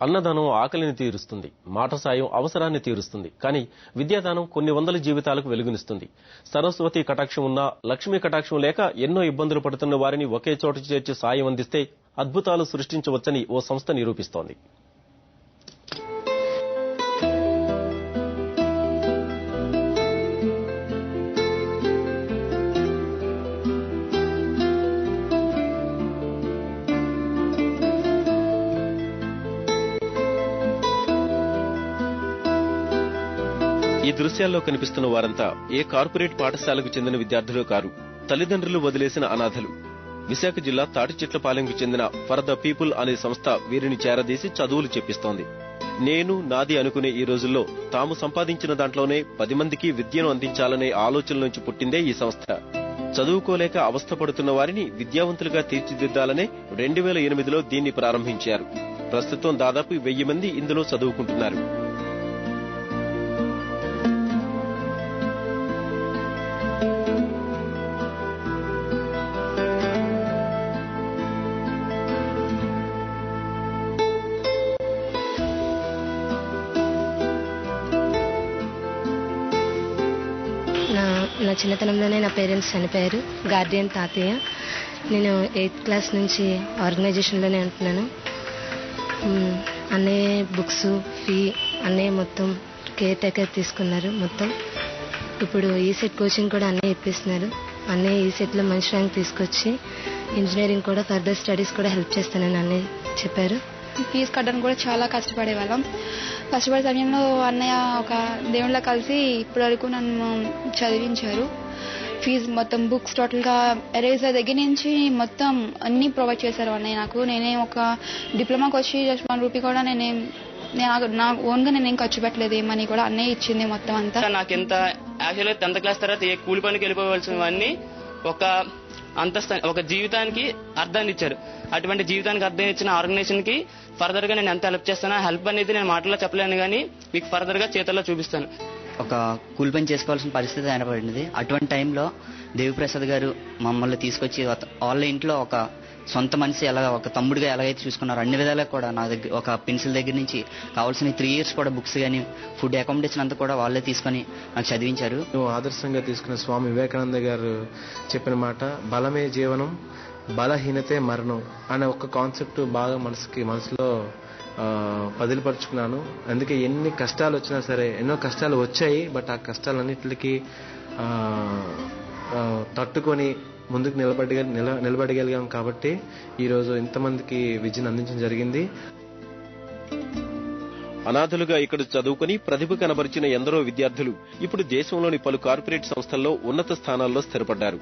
అన్నదానం ఆకలిని తీరుస్తుంది, మాట సాయం అవసరాన్ని తీరుస్తుంది. కానీ విద్యాదానం కొన్ని వందల జీవితాలకు వెలుగునిస్తుంది. సరస్వతి కటాక్షం ఉన్నా, లక్ష్మీ కటాక్షం లేక ఎన్నో ఇబ్బందులు పడుతున్న వారిని ఒకే చోట చేర్చి సాయం అందిస్తే అద్భుతాలు సృష్టించవచ్చని ఓ సంస్థ నిరూపిస్తోంది. ఈ దృశ్యాల్లో కనిపిస్తున్న వారంతా ఏ కార్పొరేట్ పాఠశాలకు చెందిన విద్యార్థులు కారు, తల్లిదండ్రులు వదిలేసిన అనాథలు. విశాఖ జిల్లా తాటిచెట్లపాలెంకు చెందిన ఫర్ ద పీపుల్ అనే సంస్థ వీరిని చేరదీసి చదువులు చెప్పిస్తోంది. నేను నాది అనుకునే ఈ రోజుల్లో తాము సంపాదించిన దాంట్లోనే 10 మందికి విద్యను అందించాలనే ఆలోచన నుంచి పుట్టిందే ఈ సంస్థ. చదువుకోలేక అవస్థపడుతున్న వారిని విద్యావంతులుగా తీర్చిదిద్దాలనే 2008లో దీన్ని ప్రారంభించారు. ప్రస్తుతం దాదాపు 1000 మంది ఇందులో చదువుకుంటున్నారు. నా చిన్నతనంలోనే నా పేరెంట్స్ చనిపోయారు. గార్డియన్ తాతయ్య. నేను 8th క్లాస్ నుంచి ఆర్గనైజేషన్లోనే ఉంటున్నాను. అన్నయ్య బుక్స్ ఫీ అన్నయ్య మొత్తం కేర్ టేకర్ తీసుకున్నారు. మొత్తం ఇప్పుడు ఈసెట్ కోచింగ్ కూడా అన్నయ్య ఇప్పిస్తున్నారు. అన్నయ్య ఈసెట్లో మంచి ర్యాంక్ తీసుకొచ్చి ఇంజనీరింగ్ కూడా ఫర్దర్ స్టడీస్ కూడా హెల్ప్ చేస్తానని అన్నయ్య చెప్పారు. ఫీజు కట్టడానికి కూడా చాలా కష్టపడేవాళ్ళం. కష్టపడే సమయంలో అన్నయ్య ఒక దేవుళ్ళ కలిసి ఇప్పటి వరకు నన్ను చదివించారు. ఫీజు మొత్తం బుక్స్ టోటల్గా ఎరేజర్ దగ్గర నుంచి మొత్తం అన్నీ ప్రొవైడ్ చేశారు అన్నయ్య నాకు. నేనే ఒక డిప్లొమాకి వచ్చి జస్ట్ 1 రూపీ కూడా నా ఓన్గా నేనేం ఖర్చు పెట్టలేదు. ఏమని కూడా అన్నయ్య ఇచ్చింది మొత్తం అంతా. నాకు ఎంత యాక్చువల్గా 10th క్లాస్ తర్వాత ఏ కూలి పనికి వెళ్ళిపోవాల్సినవన్నీ ఒక జీవితానికి అర్థాన్ని ఇచ్చారు. అటువంటి జీవితానికి అర్థం ఇచ్చిన ఆర్గనైజేషన్ కి ఫర్దర్ గా నేను ఎంత హెల్ప్ చేస్తానో, హెల్ప్ అనేది నేను మాటల్లో చెప్పలేను కానీ మీకు ఫర్దర్ గా చేతుల్లో చూపిస్తాను. ఒక కూలి పని చేసుకోవాల్సిన పరిస్థితి ఏర్పడింది. అటువంటి టైంలో దేవిప్రసాద్ గారు మమ్మల్ని తీసుకొచ్చి వాళ్ళ ఇంట్లో ఒక సొంత మనిషి ఒక తమ్ముడిగా ఎలాగైతే చూసుకున్నారు అన్ని విధాలుగా కూడా నా దగ్గర ఒక పెన్సిల్ దగ్గర నుంచి కావాల్సిన 3 years కూడా బుక్స్ కానీ ఫుడ్ అకామిడేషన్ అంతా కూడా వాళ్ళే తీసుకొని నాకు చదివించారు. ఆదర్శంగా తీసుకున్న స్వామి వివేకానంద గారు చెప్పిన మాట, బలమే జీవనం బలహీనతే మరణం అనే ఒక కాన్సెప్ట్ బాగా మనసులో పదిలిపరుచుకున్నాను. అందుకే ఎన్ని కష్టాలు వచ్చినా సరే, ఎన్నో కష్టాలు వచ్చాయి, బట్ ఆ కష్టాలన్నిటికీ తట్టుకొని ముందుకు నిలబడగలిగాం కాబట్టి ఈరోజు ఇంతమందికి విద్యను అందించడం జరిగింది. అనాథలుగా ఇక్కడ చదువుకుని ప్రతిభ కనబరిచిన ఎందరో విద్యార్థులు ఇప్పుడు దేశంలోని పలు కార్పొరేట్ సంస్థల్లో ఉన్నత స్థానాల్లో స్థిరపడ్డారు.